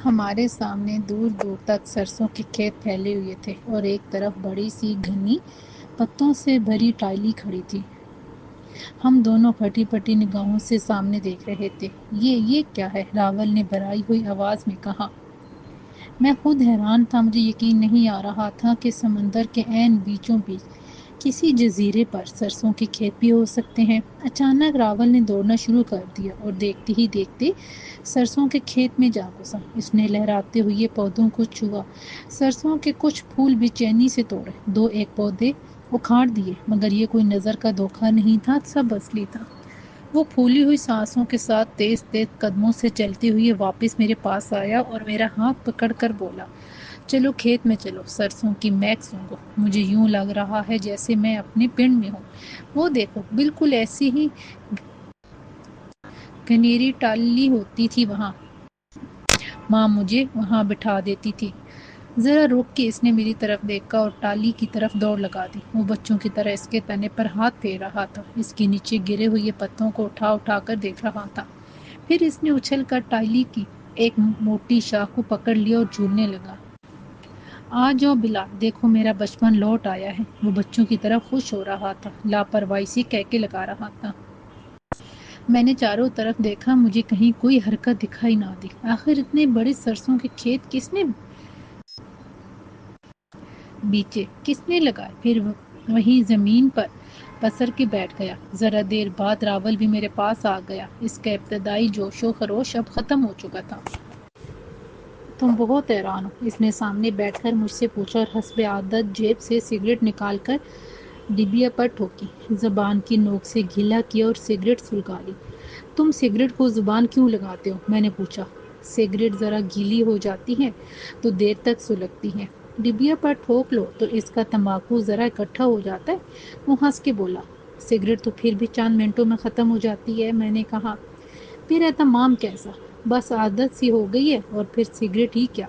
ہمارے سامنے دور دور تک سرسوں کے کھیت پھیلے ہوئے تھے اور ایک طرف بڑی سی گھنی پتوں سے بھری ٹالی کھڑی تھی۔ ہم دونوں پھٹی پھٹی نگاہوں سے سامنے دیکھ رہے تھے۔ یہ کیا ہے؟ راول نے بھرائی ہوئی آواز میں کہا۔ میں خود حیران تھا، مجھے یقین نہیں آ رہا تھا کہ سمندر کے عین بیچوں بیچ کسی جزیرے پر سرسوں کے کھیت بھی ہو سکتے ہیں۔ اچانک راول نے دوڑنا شروع کر دیا اور دیکھتے ہی دیکھتے سرسوں کے کھیت میں جا گھسا۔ اس نے لہراتے ہوئے پودوں کو چھوا، سرسوں کے کچھ پھول بے چینی سے توڑے، دو ایک پودے اکھاڑ دیے، مگر یہ کوئی نظر کا دھوکہ نہیں تھا، سب اصلی تھا۔ وہ پھولی ہوئی سانسوں کے ساتھ تیز تیز قدموں سے چلتے ہوئے واپس میرے پاس آیا اور میرا ہاتھ پکڑ کر بولا، چلو کھیت میں چلو، سرسوں کی مہک سونگھو۔ مجھے یوں لگ رہا ہے جیسے میں اپنے پنڈ میں ہوں۔ وہ دیکھو، بالکل ایسی ہی گھنیری ٹالی ہوتی تھی وہاں۔ ماں مجھے وہاں بٹھا دیتی تھی۔ ذرا رک کے اس نے میری طرف دیکھا اور ٹالی کی طرف دوڑ لگا دی۔ وہ بچوں کی طرح اس کے تنے پر ہاتھ پھیر رہا تھا، اس کے نیچے گرے ہوئے پتوں کو اٹھا اٹھا کر دیکھ رہا تھا۔ پھر اس نے اچھل کر ٹالی کی ایک موٹی شاخ کو پکڑ لیا اور جھولنے لگا۔ آ جاؤ بلا، دیکھو میرا بچپن لوٹ آیا ہے۔ وہ بچوں کی طرح خوش ہو رہا تھا، لاپرواہی سے کہکے لگا رہا تھا۔ میں نے چاروں طرف دیکھا، مجھے کہیں کوئی حرکت دکھائی نہ دی۔ آخر اتنے بڑے سرسوں کے کھیت کس نے بیچے، کس نے لگائے؟ پھر وہیں زمین پر پسر کے بیٹھ گیا۔ ذرا دیر بعد راول بھی میرے پاس آ گیا۔ اس کا ابتدائی جوش و خروش اب ختم ہو چکا تھا۔ تم بہت حیران ہو؟ اس نے سامنے بیٹھ کر مجھ سے پوچھا اور حسب عادت جیب سے سگریٹ نکال کر ڈبیا پر ٹھوکی، زبان کی نوک سے گھلا کیا اور سگریٹ سلگا لی۔ تم سگریٹ کو زبان کیوں لگاتے ہو؟ میں نے پوچھا۔ سگریٹ ذرا گیلی ہو جاتی ہے تو دیر تک سلگتی ہے، ڈبیا پر ٹھوک لو تو اس کا تمباکو ذرا اکٹھا ہو جاتا ہے۔ وہ ہنس کے بولا، سگریٹ تو پھر بھی چند منٹوں میں ختم ہو جاتی ہے۔ میں نے کہا، پھر اہتمام کیسا؟ بس عادت سی ہو گئی ہے، اور پھر سگریٹ ہی کیا،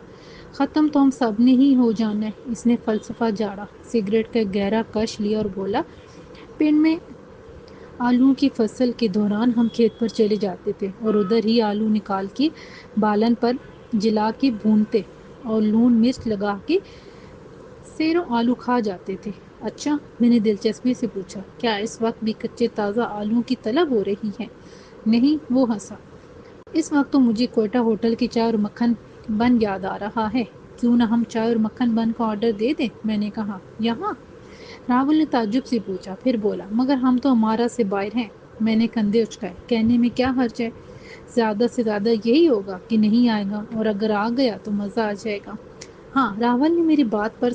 ختم تو ہم سب نے ہی ہو جانا ہے۔ اس نے فلسفہ جاڑا، سگریٹ کا گہرا کش لیا اور بولا، پنڈ میں آلو کی فصل کے دوران ہم کھیت پر چلے جاتے تھے اور ادھر ہی آلو نکال کے بالن پر جلا کے بھونتے اور لون مرچ لگا کے سیروں آلو کھا جاتے تھے۔ اچھا، میں نے دلچسپی سے پوچھا، کیا اس وقت بھی کچے تازہ آلو کی طلب ہو رہی ہے؟ نہیں، وہ ہنسا۔ اس وقت تو مجھے کوئٹہ ہوٹل کی چائے اور مکھن بن یاد آ رہا ہے، کیوں نہ ہم چائے اور مکھن بن کا آرڈر دے دیں؟ میں نے کہا، یہاں؟ راول نے تعجب سے پوچھا، پھر بولا، مگر ہم تو امارا سے باہر ہیں۔ میں نے کندھے اچکائے، کہنے میں کیا حرج ہے، زیادہ سے زیادہ یہی ہوگا کہ نہیں آئے گا، اور اگر آ گیا تو مزہ آ جائے گا۔ ہاں، راول نے میری بات پر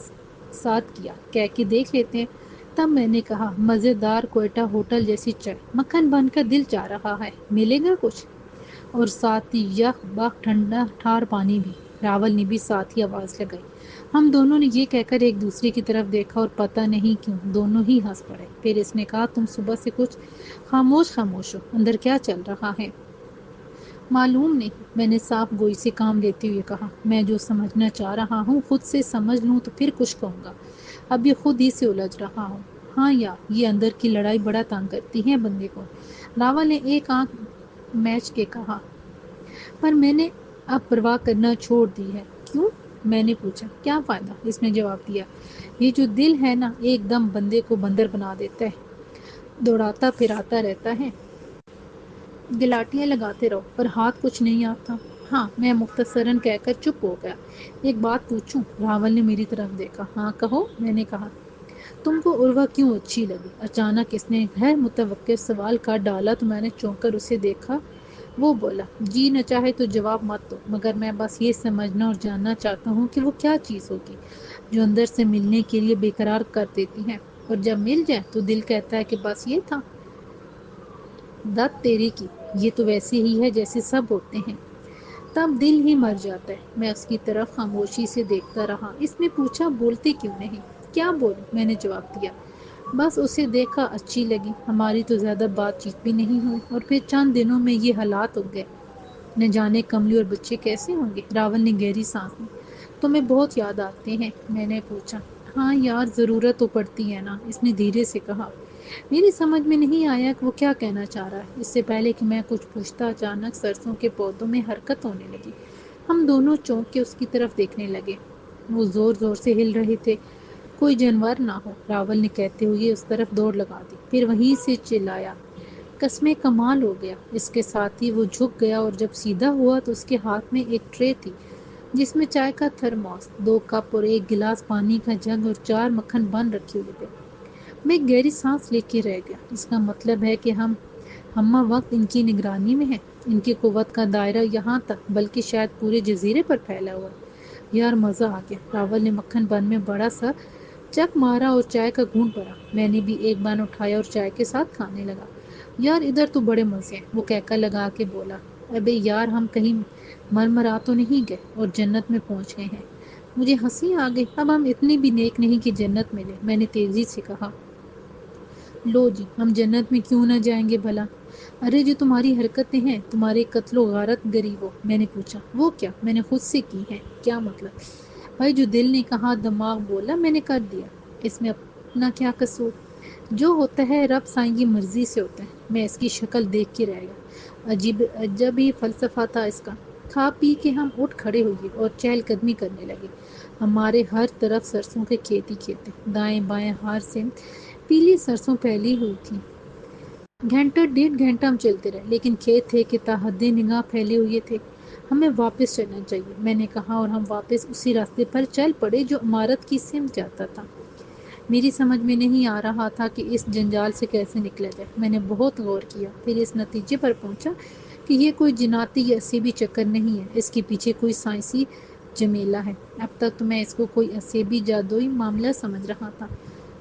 ساتھ کیا، کہہ کے دیکھ لیتے ہیں۔ تب میں نے کہا، مزیدار کوئٹہ ہوٹل جیسی چائے، مکھن بن کا دل چاہ رہا ہے، ملے گا کچھ؟ اور ساتھ ہی یک بک ٹھنڈا ٹھار پانی بھی۔ راول نے بھی ساتھ ہی آواز لگائی۔ ہم دونوں نے یہ کہہ کر ایک دوسرے کی طرف دیکھا اور پتہ نہیں کیوں دونوں ہی ہنس پڑے۔ پھر اس نے کہا، تم صبح سے کچھ خاموش خاموش ہو، اندر کیا چل رہا ہے؟ معلوم نہیں، میں نے صاف گوئی سے کام لیتے ہوئے کہا، میں جو سمجھنا چاہ رہا ہوں خود سے سمجھ لوں تو پھر کچھ کہوں گا، ابھی خود ہی سے الجھ رہا ہوں۔ ہاں یار، یہ اندر کی لڑائی بڑا تنگ کرتی ہے بندے کو، راول نے ایک آنکھ میچ کے کہا۔ پر میں نے اب پرواہ کرنا چھوڑ دی ہے۔ کیوں؟ میں نے پوچھا۔ کیا فائدہ؟ اس نے جواب دیا، یہ جو دل ہے نا، ایک دم بندے کو بندر بنا دیتا ہے، دوڑاتا پھراتا رہتا ہے، گلاٹیاں لگاتے رہو پر ہاتھ کچھ نہیں آتا۔ ہاں، میں مختصراً کہہ کر چپ ہو گیا۔ ایک بات پوچھوں؟ راول نے میری طرف دیکھا۔ ہاں کہو، میں نے کہا۔ تم کو عروہ کیوں اچھی لگی؟ اچانک اس نے غیر متوقع سوال کا ڈالا تو میں نے چونک کر اسے دیکھا۔ وہ بولا، جی نہ چاہے تو جواب مت دو، مگر میں بس یہ سمجھنا اور جاننا چاہتا ہوں کہ وہ کیا چیز ہوگی جو اندر سے ملنے کے لیے بے قرار کر دیتی ہے، اور جب مل جائے تو دل کہتا ہے کہ بس یہ تھا۔ دت تیری کی، یہ تو ویسے ہی ہے جیسے سب ہوتے ہیں۔ تب دل ہی مر جاتا ہے۔ میں اس کی طرف خاموشی سے دیکھتا رہا۔ اس نے پوچھا، بولتی کیوں نہیں؟ کیا بولوں؟ میں نے جواب دیا۔ بس اسے دیکھا، اچھی لگی، ہماری تو زیادہ بات چیت بھی نہیں ہوئی، اور پھر چند دنوں میں یہ حالات ہو گئے۔ نہ جانے کملی اور بچے کیسے ہوں گے۔ راول نے گہری سانس لی۔ تمہیں بہت یاد آتے ہیں؟ میں نے پوچھا۔ ہاں یار، ضرورت تو پڑتی ہے نا، اس نے دھیرے سے کہا۔ میری سمجھ میں نہیں آیا کہ وہ کیا کہنا چاہ رہا ہے۔ اس سے پہلے کہ میں کچھ پوچھتا، اچانک سرسوں کے پودوں میں حرکت ہونے لگی۔ ہم دونوں چونک کے اس کی طرف دیکھنے لگے۔ وہ زور زور سے ہل رہے تھے۔ کوئی جانور نہ ہو، راول نے کہتے ہوئے اس طرف دوڑ لگا دی، پھر وہیں سے چلایا، قسمیں کمال ہو گیا۔ اس کے ساتھ ہی وہ جھک گیا اور جب سیدھا ہوا تو اس کے ہاتھ میں ایک ٹرے تھی جس میں چائے کا تھرموس، 2 کپ اور 1 گلاس پانی کا جگ اور 4 مکھن بن رکھے ہوئے تھے۔ میں ایک گہری سانس لے کے رہ گیا۔ اس کا مطلب ہے کہ ہمہ وقت ان کی نگرانی میں ہے۔ ان کی قوت کا دائرہ یہاں تک بلکہ شاید پورے جزیرے پر پھیلا ہوا ہے۔ یار مزہ آ گیا۔ راول نے مکھن بن میں بڑا سا چک مارا اور چائے کا گھونٹ بھرا۔ میں نے بھی ایک بان اٹھایا اور چائے کے ساتھ کھانے لگا۔ یار ادھر تو بڑے مزے ہیں، وہ کہکا لگا کے بولا۔ ابے یار ہم کہیں مرمرا تو نہیں گئے اور جنت میں پہنچ گئے ہیں؟ مجھے ہنسی آ گئی۔ اب ہم اتنے بھی نیک نہیں کہ جنت ملے، میں نے تیزی سے کہا۔ لو جی، ہم جنت میں کیوں نہ جائیں گے بھلا؟ ارے جو تمہاری حرکتیں ہیں، تمہارے قتل و غارت گری ہو۔ میں نے پوچھا۔ وہ کیا؟ میں نے خود سے کی ہے۔ کیا مطلب؟ بھائی جو دل نے کہا، دماغ بولا، میں نے کر دیا۔ اس میں اپنا کیا قصور؟ جو ہوتا ہے رب سائیں کی مرضی سے ہوتا ہے۔ میں اس کی شکل دیکھ کے رہ گیا۔ عجب ہی فلسفہ تھا اس کا۔ کھا پی کے ہم اٹھ کھڑے ہوئے اور چہل قدمی کرنے لگے۔ ہمارے ہر طرف سرسوں کے کھیت ہی کھیت تھے، دائیں بائیں ہر سمت پیلی سرسوں پھیلی ہوئی تھی۔ گھنٹہ 1.5 گھنٹہ ہم چلتے رہے، لیکن کھیت تھے کہ تا حد نگاہ پھیلے ہوئے تھے۔ ہمیں واپس چلنا چاہیے، میں نے کہا، اور ہم واپس اسی راستے پر چل پڑے جو عمارت کی سمت جاتا تھا۔ میری سمجھ میں نہیں آ رہا تھا کہ اس جنجال سے کیسے نکلا جائے۔ میں نے بہت غور کیا، پھر اس نتیجے پر پہنچا کہ یہ کوئی جناتی یا اسیبی چکر نہیں ہے، اس کے پیچھے کوئی سائنسی جمیلہ ہے۔ اب تک تو میں اس کو کوئی اسیبی جادوئی معاملہ سمجھ رہا تھا،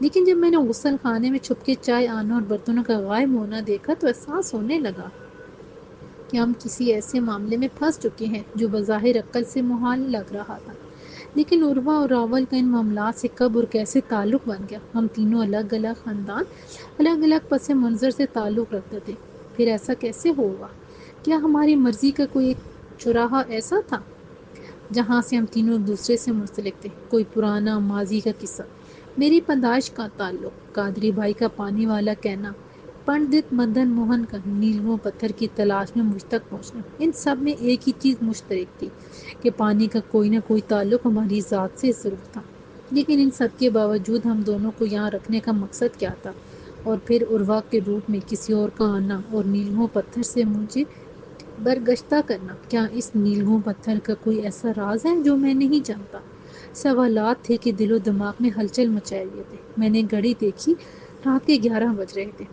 لیکن جب میں نے غسل خانے میں چھپ کے چائے آنا اور برتنوں کا غائب ہونا دیکھا تو احساس ہونے لگا کہ ہم کسی ایسے معاملے میں پھنس چکے ہیں جو بظاہر عقل سے محال لگ رہا تھا۔ لیکن عروہ اور راول کا ان معاملات سے کب اور کیسے تعلق بن گیا؟ ہم تینوں الگ الگ خاندان، الگ الگ پس منظر سے تعلق رکھتے تھے، پھر ایسا کیسے ہوا؟ کیا ہماری مرضی کا کوئی ایک چراغا ایسا تھا جہاں سے ہم تینوں ایک دوسرے سے منسلک تھے؟ کوئی پرانا ماضی کا قصہ، میری پیدائش کا تعلق، قادری بھائی کا پانی والا کہنا، پنڈت مدن موہن کا نیلموں پتھر کی تلاش میں مجھ تک پہنچنا، ان سب میں ایک ہی چیز مشترک تھی کہ پانی کا کوئی نہ کوئی تعلق ہماری ذات سے ضرور تھا۔ لیکن ان سب کے باوجود ہم دونوں کو یہاں رکھنے کا مقصد کیا تھا؟ اور پھر عروہ کے روپ میں کسی اور کا آنا اور نیلموں پتھر سے مجھے برگشتہ کرنا، کیا اس نیلموں پتھر کا کوئی ایسا راز ہے جو میں نہیں جانتا؟ سوالات تھے کہ دل و دماغ میں ہلچل مچائے ہوئے تھے۔ میں نے گھڑی دیکھی، رات کے 11 بج رہے تھے۔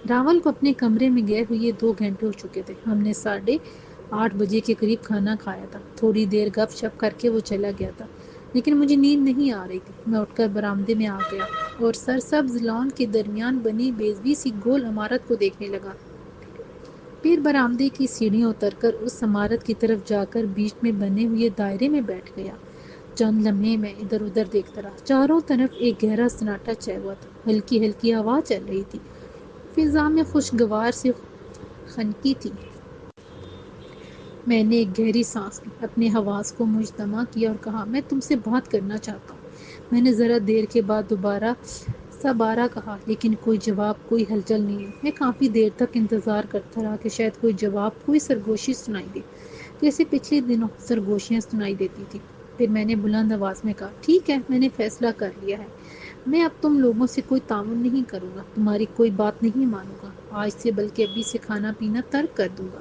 راول کو اپنے کمرے میں گئے ہوئے 2 گھنٹے ہو چکے تھے۔ ہم نے 8:30 بجے کے قریب کھانا کھایا تھا۔ تھوڑی دیر گپ شپ کر کے وہ چلا گیا تھا، لیکن مجھے نیند نہیں آ رہی تھی۔ میں اٹھ کر برآمدے میں آ گیا اور سرسبز لان کے درمیان بنی بیضوی سی گول عمارت کو دیکھنے لگا۔ پھر برآمدے کی سیڑھیاں اتر کر اس عمارت کی طرف جا کر بیچ میں بنے ہوئے دائرے میں بیٹھ گیا۔ چند لمحے میں ادھر ادھر دیکھتا رہا۔ چاروں طرف ایک گہرا سناٹا چھایا ہوا تھا، ہلکی ہلکی ہوا چل رہی تھی، فضا میں خوشگوار سی خنکی تھی۔ میں نے ایک گہری سانس لی، اپنے حواس کو مجتمع کیا اور کہا، میں تم سے بات کرنا چاہتا ہوں۔ میں نے ذرا دیر کے بعد دوبارہ سابارہ کہا، لیکن کوئی جواب، کوئی ہلچل نہیں ہوئی۔ میں کافی دیر تک انتظار کرتا رہا کہ شاید کوئی جواب، کوئی سرگوشی سنائی دے، جیسے پچھلے دنوں سرگوشیاں سنائی دیتی تھی۔ پھر میں نے بلند آواز میں کہا، ٹھیک ہے، میں نے فیصلہ کر لیا ہے۔ میں اب تم لوگوں سے کوئی تعاون نہیں کروں گا، تمہاری کوئی بات نہیں مانوں گا آج سے، بلکہ ابھی سے کھانا پینا ترک کر دوں گا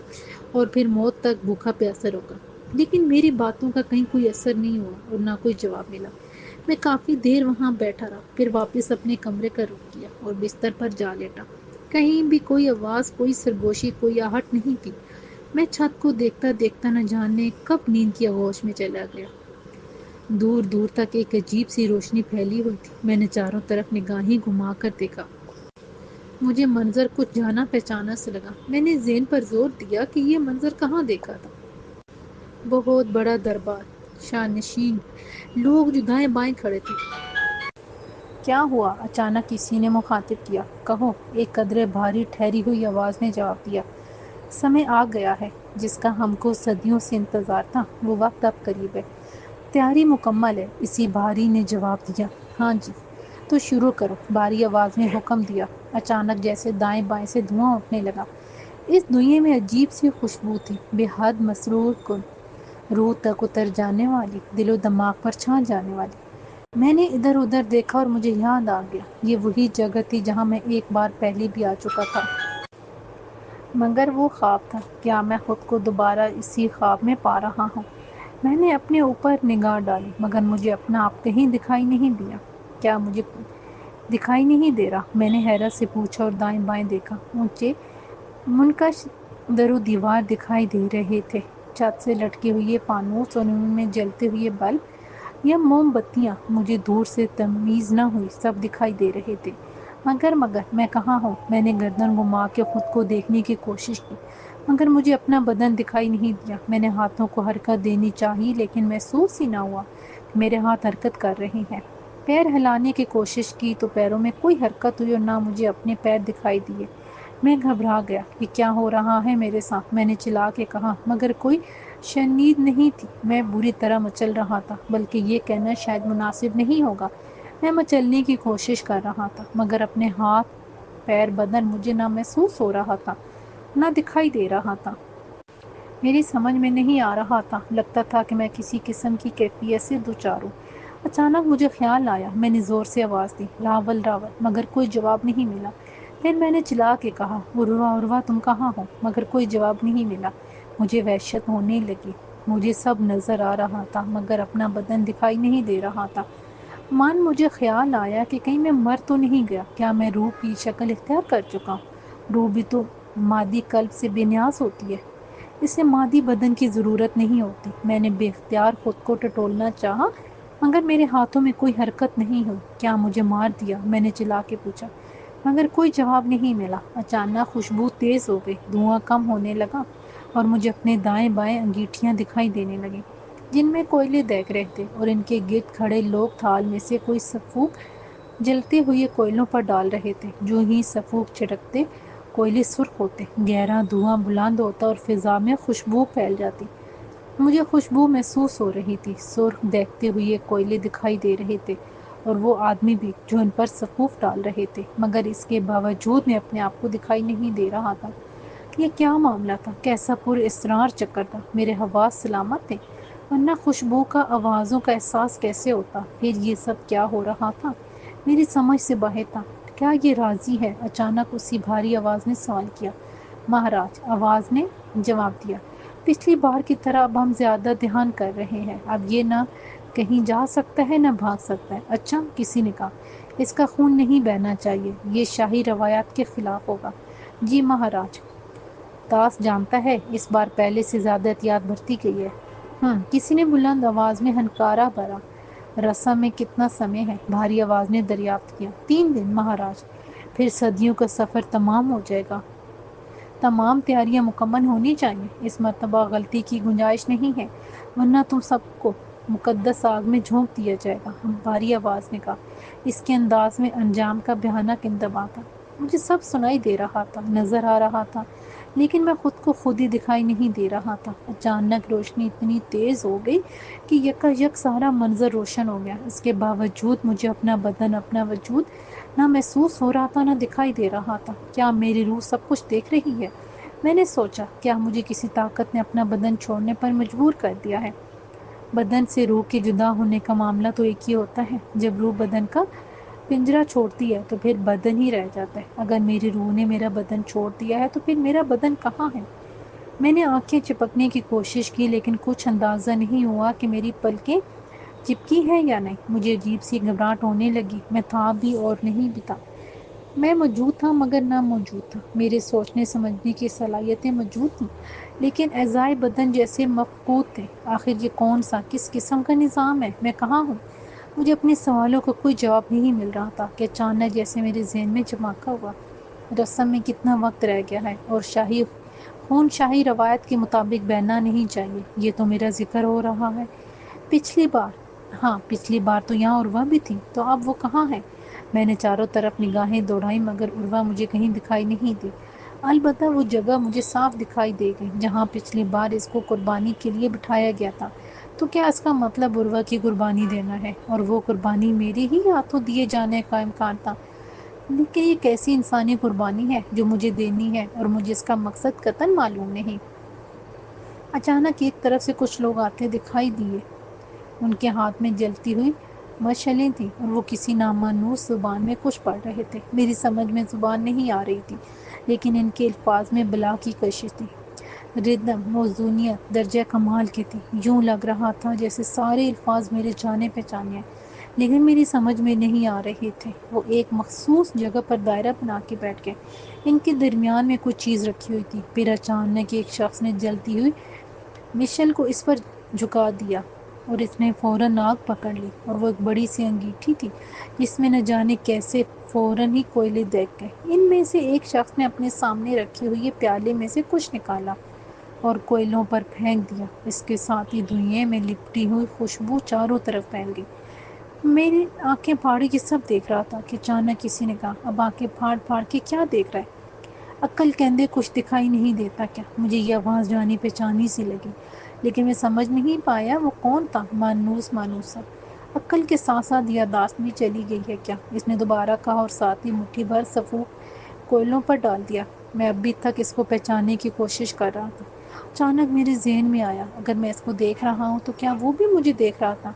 اور پھر موت تک بھوکا پیاسا رہوں گا۔ لیکن میری باتوں کا کہیں کوئی اثر نہیں ہوا اور نہ کوئی جواب ملا۔ میں کافی دیر وہاں بیٹھا رہا، پھر واپس اپنے کمرے کا رخ کیا اور بستر پر جا لیٹا۔ کہیں بھی کوئی آواز، کوئی سرگوشی، کوئی آہٹ نہیں تھی۔ میں چھت کو دیکھتا دیکھتا نہ جانے کب نیند کی آغوش میں چلا گیا۔ دور دور تک ایک عجیب سی روشنی پھیلی ہوئی تھی۔ میں نے چاروں طرف نگاہیں گھما کر دیکھا۔ مجھے منظر کچھ جانا پہچانا سے لگا۔ میں نے ذہن پر زور دیا کہ یہ منظر کہاں دیکھا تھا۔ بہت بڑا دربار، شانشین لوگ جو دائیں بائیں کھڑے تھے۔ کیا ہوا؟ اچانک کسی نے مخاطب کیا۔ کہو، ایک قدرے بھاری ٹھہری ہوئی آواز نے جواب دیا۔ سمے آ گیا ہے جس کا ہم کو صدیوں سے انتظار تھا، وہ وقت اب قریب ہے، تیاری مکمل ہے، اسی بھاری نے جواب دیا۔ ہاں جی، تو شروع کرو، بھاری آواز نے حکم دیا۔ اچانک جیسے دائیں بائیں سے دھواں اٹھنے لگا۔ اس دھوئیں میں عجیب سی خوشبو تھی، بے حد مسرور کن۔ روح تک اتر جانے والی، دل و دماغ پر چھا جانے والی۔ میں نے ادھر ادھر دیکھا اور مجھے یاد آ گیا یہ وہی جگہ تھی جہاں میں ایک بار پہلے بھی آ چکا تھا، مگر وہ خواب تھا۔ کیا میں خود کو دوبارہ اسی خواب میں پا رہا ہوں؟ میں نے اپنے اوپر نگاہ ڈالی مگر مجھے اپنا آپ کہیں دکھائی نہیں دیا۔ کیا مجھے دکھائی نہیں دے رہا؟ میں نے حیرت سے پوچھا اور دائیں بائیں دیکھا۔ اونچے منکش در و دیوار دکھائی دے رہے تھے، چھت سے لٹکے ہوئے فانوس اور ان میں جلتے ہوئے بلب یا موم بتیاں مجھے دور سے تمیز نہ ہوئی، سب دکھائی دے رہے تھے۔ مگر میں کہاں ہوں؟ میں نے گردن گھما کے خود کو دیکھنے کی کوشش کی مگر مجھے اپنا بدن دکھائی نہیں دیا۔ میں نے ہاتھوں کو حرکت دینی چاہی لیکن محسوس ہی نہ ہوا کہ میرے ہاتھ حرکت کر رہے ہیں۔ پیر ہلانے کی کوشش کی تو پیروں میں کوئی حرکت ہوئی اور نہ مجھے اپنے پیر دکھائی دیے۔ میں گھبرا گیا کہ کیا ہو رہا ہے میرے ساتھ؟ میں نے چلا کے کہا مگر کوئی شنید نہیں تھی۔ میں بری طرح مچل رہا تھا، بلکہ یہ کہنا شاید مناسب نہیں ہوگا، میں مچلنے کی کوشش کر رہا تھا مگر اپنے ہاتھ پیر بدن مجھے نہ محسوس ہو رہا تھا نہ دکھائی دے رہا تھا۔ میری سمجھ میں نہیں آ رہا تھا، لگتا تھا کہ میں کسی قسم کی کیفیت سے دوچار ہوں۔ اچانک مجھے خیال آیا، میں نے زور سے آواز دی، راول راول، مگر کوئی جواب نہیں ملا۔ پھر میں نے چلا کے کہا، عروہ عروہ تم کہاں ہو؟ مگر کوئی جواب نہیں ملا۔ مجھے وحشت ہونے لگی، مجھے سب نظر آ رہا تھا مگر اپنا بدن دکھائی نہیں دے رہا تھا۔ مجھے خیال آیا کہ کہیں میں مر تو نہیں گیا، کیا میں روح کی شکل اختیار کر چکا ہوں؟ روح بھی تو مادی قلب سے بے نیاز ہوتی ہے، اسے مادی بدن کی ضرورت نہیں ہوتی۔ میں نے بے اختیار خود کو ٹٹولنا چاہا مگر میرے ہاتھوں میں کوئی حرکت نہیں ہوئی۔ کیا مجھے مار دیا؟ میں نے چلا کے پوچھا مگر کوئی جواب نہیں ملا۔ اچانک خوشبو تیز ہو گئی، دھواں کم ہونے لگا اور مجھے اپنے دائیں بائیں انگیٹھیاں دکھائی دینے لگیں جن میں کوئلے دیکھ رہے تھے اور ان کے گرد کھڑے لوگ تھال میں سے کوئی سفوک جلتے ہوئے کوئلوں پر ڈال رہے تھے۔ جو ہی سفوک چھٹکتے کوئلے سرخ ہوتے، گہرا دھواں بلند ہوتا اور فضا میں خوشبو پھیل جاتی۔ مجھے خوشبو محسوس ہو رہی تھی، سرخ دیکھتے ہوئے کوئلے دکھائی دے رہے تھے اور وہ آدمی بھی جو ان پر سفوف ڈال رہے تھے، مگر اس کے باوجود میں اپنے آپ کو دکھائی نہیں دے رہا تھا۔ یہ کیا معاملہ تھا؟ کیسا پر اسرار چکر تھا؟ میرے حواس سلامت تھے ورنہ خوشبو کا، آوازوں کا احساس کیسے ہوتا؟ پھر یہ سب کیا ہو رہا تھا؟ میری سمجھ سے باہر تھا۔ کیا یہ راضی ہے؟ اچانک اسی بھاری آواز نے سوال کیا۔ مہاراج، آواز نے جواب دیا، پچھلی بار کی طرح اب ہم زیادہ دھیان کر رہے ہیں، اب یہ نہ کہیں جا سکتا ہے نہ بھاگ سکتا ہے۔ اچھا، کسی نے کہا، اس کا خون نہیں بہنا چاہیے، یہ شاہی روایات کے خلاف ہوگا۔ جی مہاراج، داس جانتا ہے اس بار پہلے سے زیادہ احتیاط برتی گئی ہے۔ کسی نے بلند آواز میں ہنکارا بھرا۔ رسم میں کتنا سمے ہے؟ بھاری آواز نے دریافت کیا۔ 3 دن مہاراج، پھر صدیوں کا سفر تمام ہو جائے گا۔ تمام تیاریاں مکمل ہونی چاہیے، اس مرتبہ غلطی کی گنجائش نہیں ہے ورنہ تم سب کو مقدس آگ میں جھونک دیا جائے گا۔ بھاری آواز نے کہا، اس کے انداز میں انجام کا بھیانک انتباہ تھا۔ مجھے سب سنائی دے رہا تھا، نظر آ رہا تھا، لیکن میں خود کو خود ہی دکھائی نہیں دے رہا تھا۔ اچانک روشنی اتنی تیز ہو گئی کہ یکا یک سارا منظر روشن ہو گیا۔ اس کے باوجود مجھے اپنا بدن، اپنا وجود نہ محسوس ہو رہا تھا نہ دکھائی دے رہا تھا۔ کیا میری روح سب کچھ دیکھ رہی ہے؟ میں نے سوچا، کیا مجھے کسی طاقت نے اپنا بدن چھوڑنے پر مجبور کر دیا ہے؟ بدن سے روح کے جدا ہونے کا معاملہ تو ایک ہی ہوتا ہے، جب روح بدن کا پنجرا چھوڑتی ہے تو پھر بدن ہی رہ جاتا ہے۔ اگر میری روح نے میرا بدن چھوڑ دیا ہے تو پھر میرا بدن کہاں ہے؟ میں نے آنکھیں چپکنے کی کوشش کی لیکن کچھ اندازہ نہیں ہوا کہ میری پلکیں چپکی ہیں یا نہیں۔ مجھے عجیب سی گھبراہٹ ہونے لگی، میں تھا بھی اور نہیں بھی تھا۔ میں موجود تھا مگر نہ موجود تھا، میرے سوچنے سمجھنے کی صلاحیتیں موجود تھیں لیکن اعضائے بدن جیسے مفقود تھے۔ آخر یہ کون سا، کس قسم کا نظام ہے؟ میں کہاں ہوں؟ مجھے اپنے سوالوں کا کوئی جواب نہیں مل رہا تھا کہ اچانک جیسے میرے ذہن میں چمکا ہوا، رسم میں کتنا وقت رہ گیا ہے اور شاہی خون شاہی روایت کے مطابق بہنا نہیں چاہیے، یہ تو میرا ذکر ہو رہا ہے۔ پچھلی بار، ہاں پچھلی بار تو یہاں عروہ بھی تھی، تو اب وہ کہاں ہے؟ میں نے چاروں طرف نگاہیں دوڑائیں مگر عروہ مجھے کہیں دکھائی نہیں دی۔ البتہ وہ جگہ مجھے صاف دکھائی دے گئی جہاں پچھلی بار اس کو قربانی کے لیے بٹھایا گیا تھا۔ تو کیا اس کا مطلب عروہ کی قربانی دینا ہے اور وہ قربانی میرے ہی ہاتھوں دیے جانے کا امکان تھا؟ لیکن یہ کیسی انسانی قربانی ہے جو مجھے دینی ہے اور مجھے اس کا مقصد قطعاً معلوم نہیں۔ اچانک ایک طرف سے کچھ لوگ آتے دکھائی دیے۔ ان کے ہاتھ میں جلتی ہوئی مشعلیں تھیں اور وہ کسی نامانوس زبان میں کچھ پڑھ رہے تھے۔ میری سمجھ میں زبان نہیں آ رہی تھی، لیکن ان کے الفاظ میں بلا کی کشش تھی۔ ردم، موزونیت درجہ کمال کی تھی۔ یوں لگ رہا تھا جیسے سارے الفاظ میرے جانے پہچانے ہیں، لیکن میری سمجھ میں نہیں آ رہے تھے۔ وہ ایک مخصوص جگہ پر دائرہ بنا کے بیٹھ گئے۔ ان کے درمیان میں کچھ چیز رکھی ہوئی تھی۔ پھر اچانک ایک شخص نے جلتی ہوئی مشل کو اس پر جھکا دیا اور اس نے فوراً آگ پکڑ لی، اور وہ ایک بڑی سی انگیٹھی تھی جس میں نہ جانے کیسے فوراً ہی کوئلے دیکھ گئے۔ ان میں سے ایک شخص نے اپنے سامنے رکھے ہوئے پیالے میں سے کچھ نکالا اور کوئلوں پر پھینک دیا۔ اس کے ساتھ ہی دھوئیں میں لپٹی ہوئی خوشبو چاروں طرف پھیل گئی۔ میری آنکھیں پھاڑی کے سب دیکھ رہا تھا کہ اچانک کسی نے کہا، اب آنکھیں پھاڑ پھاڑ کے کیا دیکھ رہا ہے؟ عقل کہندے کچھ دکھائی نہیں دیتا کیا؟ مجھے یہ آواز جانی پہچانی سی لگی، لیکن میں سمجھ نہیں پایا وہ کون تھا۔ مانوس سا۔ عقل کے ساتھ ساتھ یادداشت بھی چلی گئی ہے کیا؟ اس نے دوبارہ کہا اور ساتھ ہی مٹھی بھر سفوف کوئلوں پر ڈال دیا۔ میں ابھی تک اس کو پہچاننے کی کوشش کر رہا تھا۔ اچانک میرے ذہن میں آیا، اگر میں اس کو دیکھ رہا ہوں تو کیا وہ بھی مجھے دیکھ رہا تھا،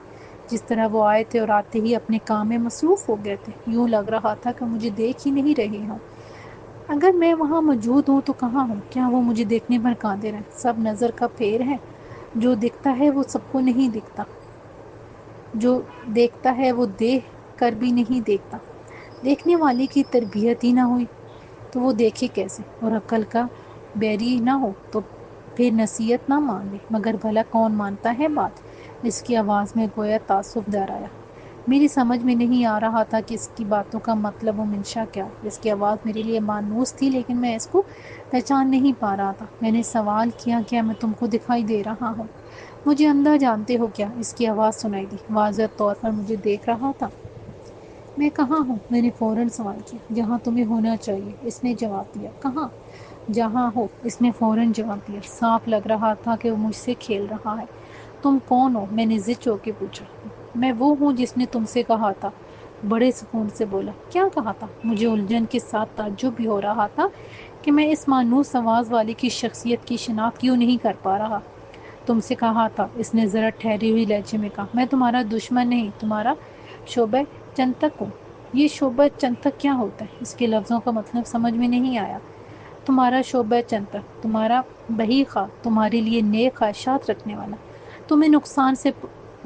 جس طرح وہ آئے تھے اور آتے ہی اپنے کام میں مصروف ہو گئے تھے؟ یوں لگ رہا تھا کہ مجھے دیکھ ہی نہیں رہے ہوں۔ اگر میں وہاں موجود ہوں تو کہاں ہوں؟ کیا وہ مجھے دیکھنے پر قادر ہیں؟ سب نظر کا پھیر ہے۔ جو دکھتا ہے وہ سب کو نہیں دکھتا، جو دیکھتا ہے وہ دیکھ کر بھی نہیں دیکھتا۔ دیکھنے والے کی تربیت ہی نہ ہوئی تو وہ دیکھے کیسے؟ اور عقل کا بیری نہ ہو تو پھر نصیحت نہ مان لے، مگر بھلا کون مانتا ہے بات؟ اس کی آواز میں گویا تعصب ڈر آیا۔ میری سمجھ میں نہیں آ رہا تھا کہ اس کی باتوں کا مطلب و منشا کیا۔ اس کی آواز میرے لیے مانوس تھی، لیکن میں اس کو پہچان نہیں پا رہا تھا۔ میں نے سوال کیا، کیا میں تم کو دکھائی دے رہا ہوں؟ مجھے اندھا جانتے ہو کیا؟ اس کی آواز سنائی دی، واضح طور پر مجھے دیکھ رہا تھا۔ میں کہاں ہوں؟ میں نے فوراً سوال کیا۔ جہاں تمہیں ہونا چاہیے، اس نے جواب دیا۔ کہاں؟ جہاں ہو، اس نے فوراً جواب دیا۔ صاف لگ رہا تھا کہ وہ مجھ سے کھیل رہا ہے۔ تم کون ہو؟ میں نے ضد چو کے پوچھا۔ میں وہ ہوں جس نے تم سے کہا تھا، بڑے سکون سے بولا۔ کیا کہا تھا؟ مجھے الجھن کے ساتھ تعجب بھی ہو رہا تھا کہ میں اس مانوس آواز والے کی شخصیت کی شناخت کیوں نہیں کر پا رہا۔ تم سے کہا تھا، اس نے ذرا ٹھہری ہوئی لہجے میں کہا۔ میں تمہارا دشمن نہیں، تمہارا شعبہ چنتک ہوں۔ یہ شعبہ چنتک کیا ہوتا ہے؟ اس کے لفظوں کا مطلب سمجھ میں نہیں آیا۔ تمہارا شعبہ چنتک، تمہارا بہی خواہ، تمہارے لیے نیک خواہشات رکھنے والا، تمہیں نقصان سے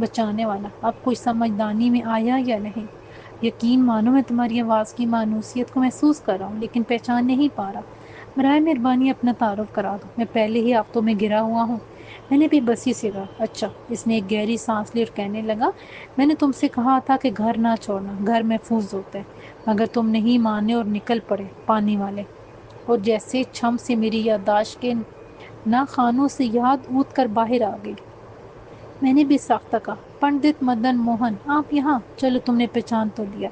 بچانے والا۔ اب کچھ سمجھدانی میں آیا یا نہیں؟ یقین مانو میں تمہاری آواز کی مانوسیت کو محسوس کر رہا ہوں، لیکن پہچان نہیں پا رہا۔ برائے مہربانی اپنا تعارف کرا دو، میں پہلے ہی آفتوں میں گرا ہوا ہوں۔ میں نے بھی بسی سے کہا۔ اچھا۔ اس نے ایک گہری سانس لی اور کہنے لگا، میں نے تم سے کہا تھا کہ گھر نہ چھوڑنا، گھر محفوظ ہوتا ہے، مگر تم نہیں مانے اور نکل پڑے پانی والے، اور جیسے چھم سے میری یادداشت کے نہ خانوں سے یاد اوت کر باہر آ گئی۔ میں نے بھی ساختہ کہا، پنڈت مدن موہن، آپ یہاں؟ چلو تم نے پہچان تو لیا۔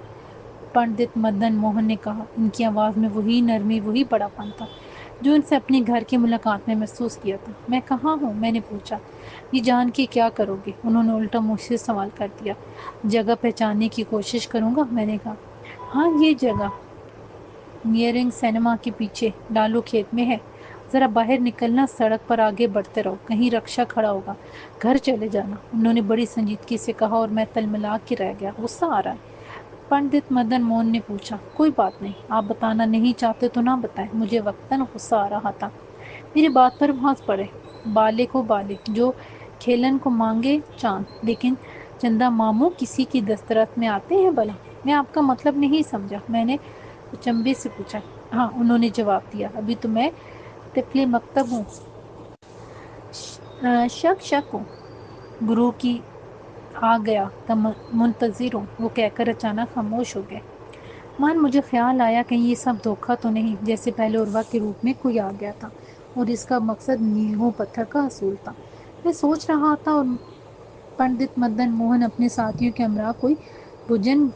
پنڈت مدن موہن نے کہا۔ ان کی آواز میں وہی نرمی، وہی بڑا پن تھا جو ان سے اپنی گھر کی ملاقات میں محسوس کیا تھا۔ میں کہاں ہوں؟ میں نے پوچھا۔ یہ جان کے کیا کرو گے؟ انہوں نے الٹا مجھ سے سوال کر دیا۔ جگہ پہچاننے کی کوشش کروں گا، میں نے کہا۔ ہاں، یہ جگہ نیئرنگ سینما کے پیچھے ڈالو کھیت میں ہے۔ ذرا باہر نکلنا، سڑک پر آگے بڑھتے رہو، کہیں رکشہ کھڑا ہوگا، گھر چلے جانا۔ انہوں نے بڑی سنجیدگی سے کہا اور میں تلملا کے رہ گیا۔ غصہ آ رہا ہے؟ پنڈت مدن موہن نے پوچھا۔ کوئی بات نہیں، آپ بتانا نہیں چاہتے تو نہ بتائیں۔ مجھے وقتاً غصہ آ رہا تھا۔ میری بات پر ہنس پڑے۔ بالے کو بالے، جو کھیلن کو مانگے چاند، لیکن چندہ ماموں کسی کی دسترس میں آتے ہیں بھلا؟ میں آپ کا مطلب نہیں سمجھا، میں نے اچنبے سے پوچھا۔ ہاں، انہوں نے جواب دیا، ابھی تو میں طفل مکتب ہوں، شک ہوں، گرو کی آ گیا کا منتظر ہوں۔ وہ کہہ کر اچانک خاموش ہو گئے۔ مان مجھے خیال آیا کہ یہ سب دھوکہ تو نہیں، جیسے پہلے عروا کے روپ میں کوئی آ گیا تھا اور اس کا مقصد نیلوں پتھر کا حصول تھا۔ میں سوچ رہا تھا اور پنڈت مدن موہن اپنے ساتھیوں کے ہمراہ کوئی بھجن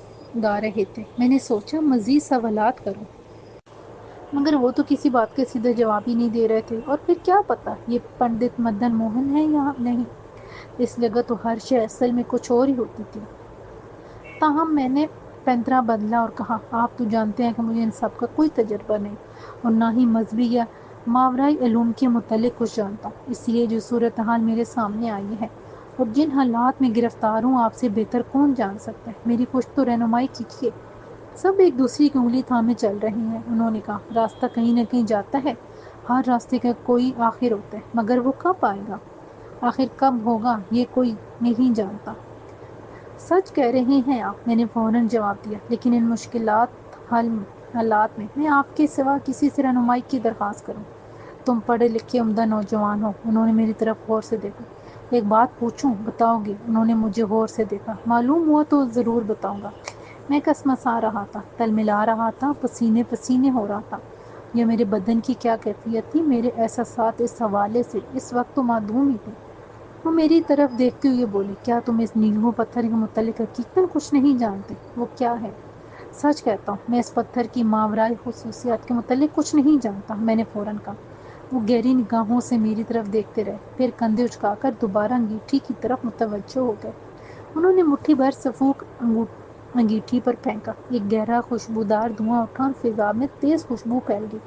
گا رہے تھے۔ میں نے سوچا مزید سوالات کروں، مگر وہ تو کسی بات کے سیدھے جواب ہی نہیں دے رہے تھے، اور پھر کیا پتا یہ پنڈت مدن موہن ہے یا نہیں۔ اس جگہ تو ہر شے اصل میں کچھ اور ہی ہوتی تھی۔ تاہم میں نے پینترا بدلا اور کہا، آپ تو جانتے ہیں کہ مجھے ان سب کا کوئی تجربہ نہیں، اور نہ ہی مذہبی یا ماورائی علوم کے متعلق کچھ جانتا ہوں، اس لیے جو صورتحال میرے سامنے آئی ہے اور جن حالات میں گرفتار ہوں آپ سے بہتر کون جان سکتا ہے؟ میری کچھ تو رہنمائی کیجیے۔ سب ایک دوسرے کی انگلی تھامے چل رہے ہیں۔ انہوں نے کہا، راستہ کہیں نہ کہیں جاتا ہے، ہر راستے کا کوئی آخر ہوتا ہے، مگر وہ کب آئے گا، آخر کب ہوگا، یہ کوئی نہیں جانتا۔ سچ کہہ رہے ہیں آپ، میں نے فوراً جواب دیا، لیکن ان حالات میں میں آپ کے سوا کسی سے رہنمائی کی درخواست کروں؟ تم پڑھے لکھے عمدہ نوجوان ہو۔ انہوں نے میری طرف غور سے دیکھا۔ ایک بات پوچھوں، بتاؤ گے؟ انہوں نے مجھے غور سے دیکھا۔ معلوم ہوا تو ضرور بتاؤں گا۔ میں کسمسا رہا تھا، تلملا رہا تھا، پسینے پسینے ہو رہا تھا۔ یہ میرے بدن کی کیا کیفیت تھی؟ میرے احساسات اس حوالے سے اس وقت تو معدوم ہی تھے۔ وہ میری طرف دیکھتے ہوئے بولی، کیا تم اس نیلو پتھر کے متعلق حقیقتاً کچھ نہیں جانتے؟ وہ کیا ہے؟ سچ کہتا ہوں، میں اس پتھر کی ماورائی خصوصیات کے متعلق کچھ نہیں جانتا، میں نے فوراً کہا۔ وہ گہری نگاہوں سے میری طرف دیکھتے رہے، پھر کندھے اچکا کر دوبارہ انگیٹھی کی طرف متوجہ ہو گئے۔ انہوں نے مٹھی بھر سفوک انگیٹھی پر پھینکا، ایک گہرا خوشبودار دھواں اٹھا اور فضا میں تیز خوشبو پھیل گئی۔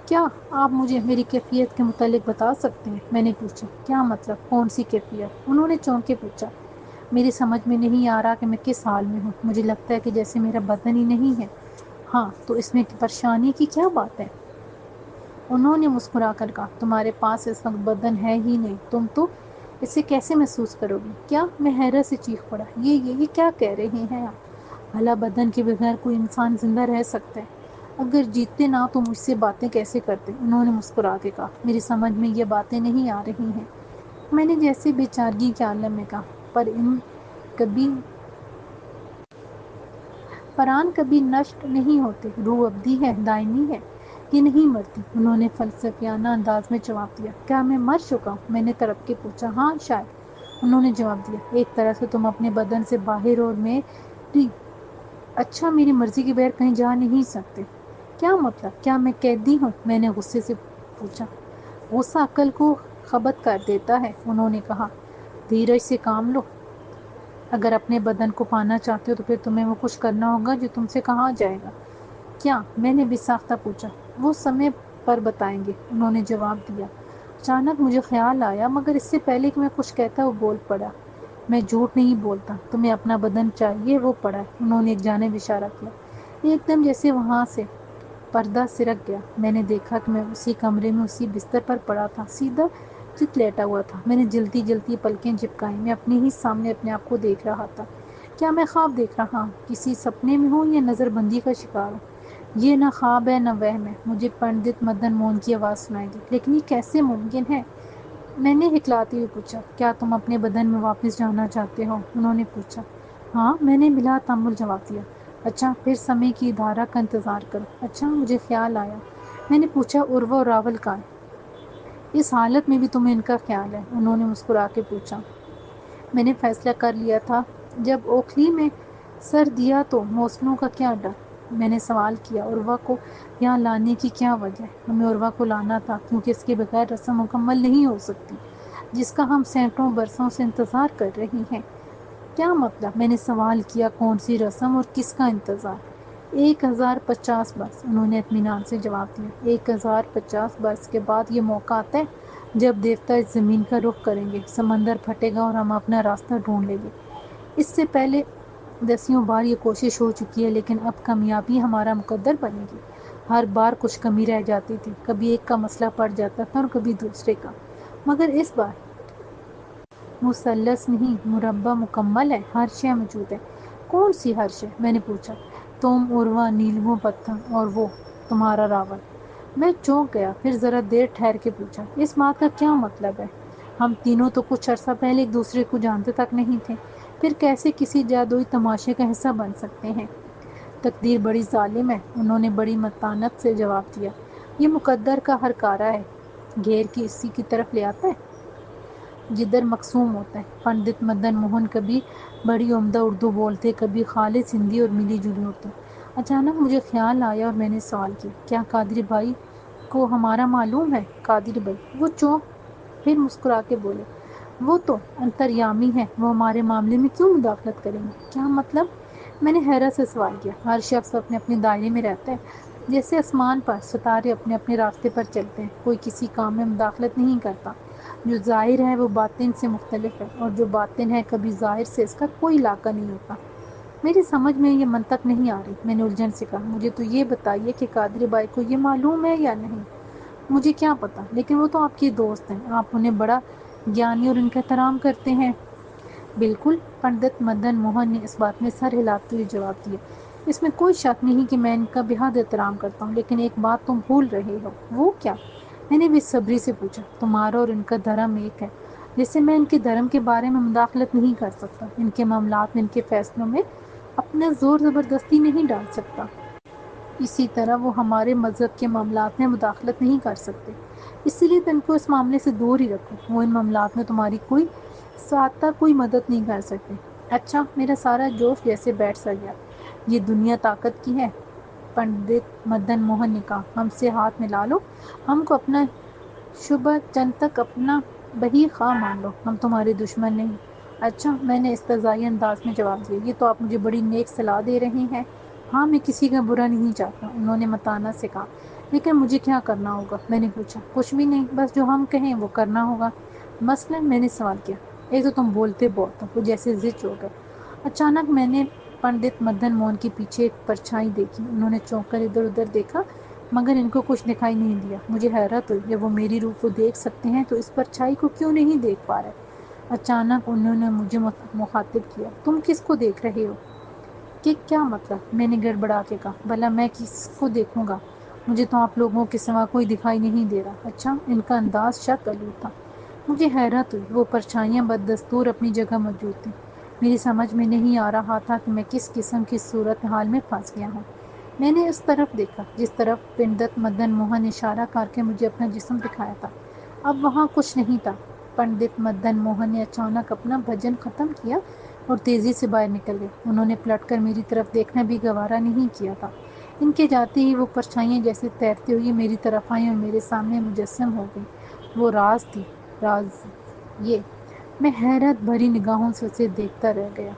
کیا آپ مجھے میری کیفیت کے متعلق بتا سکتے ہیں؟ میں نے پوچھا۔ کیا مطلب، کون سی کیفیت؟ انہوں نے چونک کے پوچھا۔ میری سمجھ میں نہیں آ رہا کہ میں کس حال میں ہوں، مجھے لگتا ہے کہ جیسے میرا بدن ہی نہیں ہے۔ ہاں، تو اس میں پریشانی کی کیا بات ہے؟ انہوں نے مسکرا کر کہا، تمہارے پاس اس وقت بدن ہے ہی نہیں، تم تو اسے کیسے محسوس کرو گی؟ کیا؟ میں حیرت سے چیخ پڑا، یہ کیا کہہ رہے ہیں آپ؟ بھلا بدن کے بغیر کوئی انسان زندہ رہ سکتا ہے؟ اگر جیتے نہ تو مجھ سے باتیں کیسے کرتے؟ انہوں نے مسکرا کے کہا، میری سمجھ میں یہ باتیں نہیں آ رہی ہیں۔ میں نے جیسے بے چارگی کے عالم میں کہا، پران کبھی نشٹ نہیں ہوتے، روح ابدی ہے، دائمی ہے، یہ نہیں مرتی۔ انہوں نے فلسفیانہ انداز میں جواب دیا۔ کیا میں مر چکا ہوں؟ میں نے تڑپ کے پوچھا۔ ہاں شاید، انہوں نے جواب دیا، ایک طرح سے تم اپنے بدن سے باہر اور میری اچھا میری مرضی کے بغیر کہیں جا نہیں سکتے۔ کیا مطلب؟ کیا میں قیدی ہوں؟ میں نے غصے سے پوچھا۔ غصہ عقل کو خبت کر دیتا ہے، انہوں نے کہا، دھیرج سے کام لو۔ اگر اپنے بدن کو پانا چاہتے ہو تو پھر تمہیں وہ کچھ کرنا ہوگا جو تم سے کہا جائے گا۔ کیا؟ میں نے بے ساختہ پوچھا۔ وہ سمے پر بتائیں گے، انہوں نے جواب دیا۔ اچانک مجھے خیال آیا، مگر اس سے پہلے کہ میں کچھ کہتا وہ بول پڑا، میں جھوٹ نہیں بولتا، تمہیں اپنا بدن چاہیے، وہ پڑا ہے۔ انہوں نے ایک جانب اشارہ کیا۔ ایک دم جیسے وہاں سے پردہ سرک گیا۔ میں نے دیکھا کہ میں اسی کمرے میں اسی بستر پر پڑا تھا، سیدھا چت لیٹا ہوا تھا۔ میں نے جلتی جلتی پلکیں جھپکائیں، میں اپنے ہی سامنے اپنے آپ کو دیکھ رہا تھا۔ کیا میں خواب دیکھ رہا ہوں، کسی سپنے میں ہوں یا نظر بندی کا شکار ہوں؟ یہ نہ خواب ہے نہ وہم ہے۔ مجھے پنڈت مدن موہن کی آواز سنائی دی، لیکن یہ کیسے ممکن ہے؟ میں نے ہکلاتے ہوئے پوچھا۔ کیا تم اپنے بدن میں واپس جانا چاہتے ہو؟ انہوں نے پوچھا۔ ہاں، میں نے بلا تامل جواب دیا۔ اچھا، پھر سمے کی دھارا کا انتظار کرو۔ اچھا، مجھے خیال آیا۔ میں نے پوچھا، عروہ اور راول کہاں ہیں؟ اس حالت میں بھی تمہیں ان کا خیال ہے؟ انہوں نے مسکرا کے پوچھا۔ میں نے فیصلہ کر لیا تھا، جب اوکھلی میں سر دیا تو موسموں کا کیا ڈر؟ میں نے سوال کیا، عروہ کو یہاں لانے کی کیا وجہ؟ ہمیں عروہ کو لانا تھا کیونکہ اس کے بغیر رسم مکمل نہیں ہو سکتی جس کا ہم سینکڑوں برسوں سے انتظار کر رہی ہیں۔ کیا مطلب؟ میں نے سوال کیا، کون سی رسم اور کس کا انتظار؟ 1050 برس، انہوں نے اطمینان سے جواب دیا۔ 1050 برس کے بعد یہ موقع آتا ہے جب دیوتا اس زمین کا رخ کریں گے، سمندر پھٹے گا اور ہم اپنا راستہ ڈھونڈ لیں گے۔ اس سے پہلے دسیوں بار یہ کوشش ہو چکی ہے، لیکن اب کامیابی ہمارا مقدر بنے گی۔ ہر بار کچھ کمی رہ جاتی تھی، کبھی ایک کا مسئلہ پڑ جاتا تھا اور کبھی دوسرے کا، مگر اس بار مثلث نہیں، مربع مکمل ہے، ہر شے موجود ہے۔ کون سی ہر شے؟ میں نے پوچھا۔ تم، عروہ، نیلو پتھر اور وہ تمہارا راول۔ میں چونک گیا، پھر ذرا دیر ٹھہر کے پوچھا، اس بات کا کیا مطلب ہے؟ ہم تینوں تو کچھ عرصہ پہلے ایک دوسرے کو جانتے تک نہیں تھے، پھر کیسے کسی جادوئی تماشے کا حصہ بن سکتے ہیں؟ تقدیر بڑی ظالم ہے، انہوں نے بڑی متانت سے جواب دیا۔ یہ مقدر کا ہر کارہ ہے، گھیر کے اسی کی طرف لے آتا ہے جدھر مقسوم ہوتا ہے۔ پنڈت مدن موہن کبھی بڑی عمدہ اردو بولتے، کبھی خالص ہندی اور ملی جلی اردو۔ اچانک مجھے خیال آیا اور میں نے سوال کیا، کیا قادری بھائی کو ہمارا معلوم ہے؟ قادری بھائی؟ وہ چونک پھر مسکرا کے بولے، وہ تو انتریامی ہے، وہ ہمارے معاملے میں کیوں مداخلت کریں گے؟ کیا مطلب؟ میں نے حیرت سے سوال کیا۔ ہر شخص اپنے اپنے دائرے میں رہتا ہے، جیسے آسمان پر ستارے اپنے اپنے راستے پر چلتے ہیں، کوئی کسی کام میں مداخلت نہیں کرتا۔ جو ظاہر ہے وہ باطن سے مختلف ہے، اور جو باطن ہے کبھی ظاہر سے اس کا کوئی علاقہ نہیں ہوتا۔ میری سمجھ میں یہ منطق نہیں آ رہی۔ میں نے الجھن سے کہا، مجھے تو یہ بتائیے کہ قادری بھائی کو یہ معلوم ہے یا نہیں؟ مجھے کیا پتا، لیکن وہ تو آپ کے دوست ہیں، آپ انہیں بڑا گیانی اور ان کا احترام کرتے ہیں۔ بالکل، پنڈت مدن موہن نے اس بات میں سر ہلاتے ہوئے جواب دیا۔ اس میں کوئی شک نہیں کہ میں ان کا بہت احترام کرتا ہوں، لیکن ایک بات تم بھول رہے ہو۔ وہ کیا؟ میں نے بے صبری سے پوچھا۔ تمہارا اور ان کا دھرم ایک ہے، جیسے میں ان کے دھرم کے بارے میں مداخلت نہیں کر سکتا، ان کے معاملات میں، ان کے فیصلوں میں اپنا زور زبردستی نہیں ڈال سکتا، اسی طرح وہ ہمارے مذہب کے معاملات میں مداخلت نہیں کر سکتے۔ اسی لیے تو ان کو اس معاملے سے دور ہی رکھو۔ وہ ان معاملات میں تمہاری کوئی ساتھ کوئی مدد نہیں کر سکتے۔ اچھا، میرا سارا جوش جیسے بیٹھ سا گیا۔ یہ دنیا طاقت کی ہے، پنڈت مدن موہن نے کہا۔ ہم سے ہاتھ ملا لو، ہم کو اپنا شبہ چند تک اپنا بہی خواہ مان لو، ہم تمہارے دشمن نہیں۔ اچھا، میں نے استہزائی انداز میں جواب دیا، یہ تو آپ مجھے بڑی نیک صلاح دے رہے ہیں۔ ہاں، میں کسی کا برا نہیں چاہتا، انہوں نے متانت سے کہا۔ لیکن مجھے کیا کرنا ہوگا؟ میں نے پوچھا۔ کچھ بھی نہیں، بس جو ہم کہیں وہ کرنا ہوگا۔ مثلاً؟ میں نے سوال کیا۔ ایک تو تم بولتے بہت ہو، وہ جیسے زچ ہو گئے۔ اچانک میں نے پنڈت مدن موہن کے پیچھے ایک پرچھائی دیکھی۔ انہوں نے چونک کر ادھر ادھر دیکھا، مگر ان کو کچھ دکھائی نہیں دیا۔ مجھے حیرت ہوئی، جب وہ میری روح کو دیکھ سکتے ہیں تو اس پرچھائی کو کیوں نہیں دیکھ پا رہے؟ اچانک انہوں نے مجھے مخاطب کیا۔ تم کس کو دیکھ رہے ہو؟ کہ کیا مطلب؟ میں نے گڑبڑا کے کہا۔ بھلا میں کس کو دیکھوں گا؟ مجھے تو آپ لوگوں کے سوا کوئی دکھائی نہیں دے رہا۔ اچھا، ان کا انداز شک آلود تھا۔ مجھے حیرت ہوئی، وہ پرچھائیاں بددستور اپنی جگہ موجود تھیں۔ میری سمجھ میں نہیں آ رہا تھا کہ میں کس قسم کی صورتحال میں پھنس گیا ہوں۔ میں نے اس طرف دیکھا جس طرف پنڈت مدن موہن نے اشارہ کر کے مجھے اپنا جسم دکھایا تھا۔ اب وہاں کچھ نہیں تھا۔ پنڈت مدن موہن نے اچانک اپنا بھجن ختم کیا اور تیزی سے باہر نکل گئے۔ انہوں نے پلٹ کر میری طرف دیکھنا بھی گوارا نہیں کیا تھا۔ ان کے جاتے ہی وہ پرچھائیاں جیسے تیرتے ہوئے میری طرف آئیں اور میرے سامنے مجسم ہو گئی۔ وہ راز تھی، راز یہ۔ میں حیرت بھری نگاہوں سے اسے دیکھتا رہ گیا۔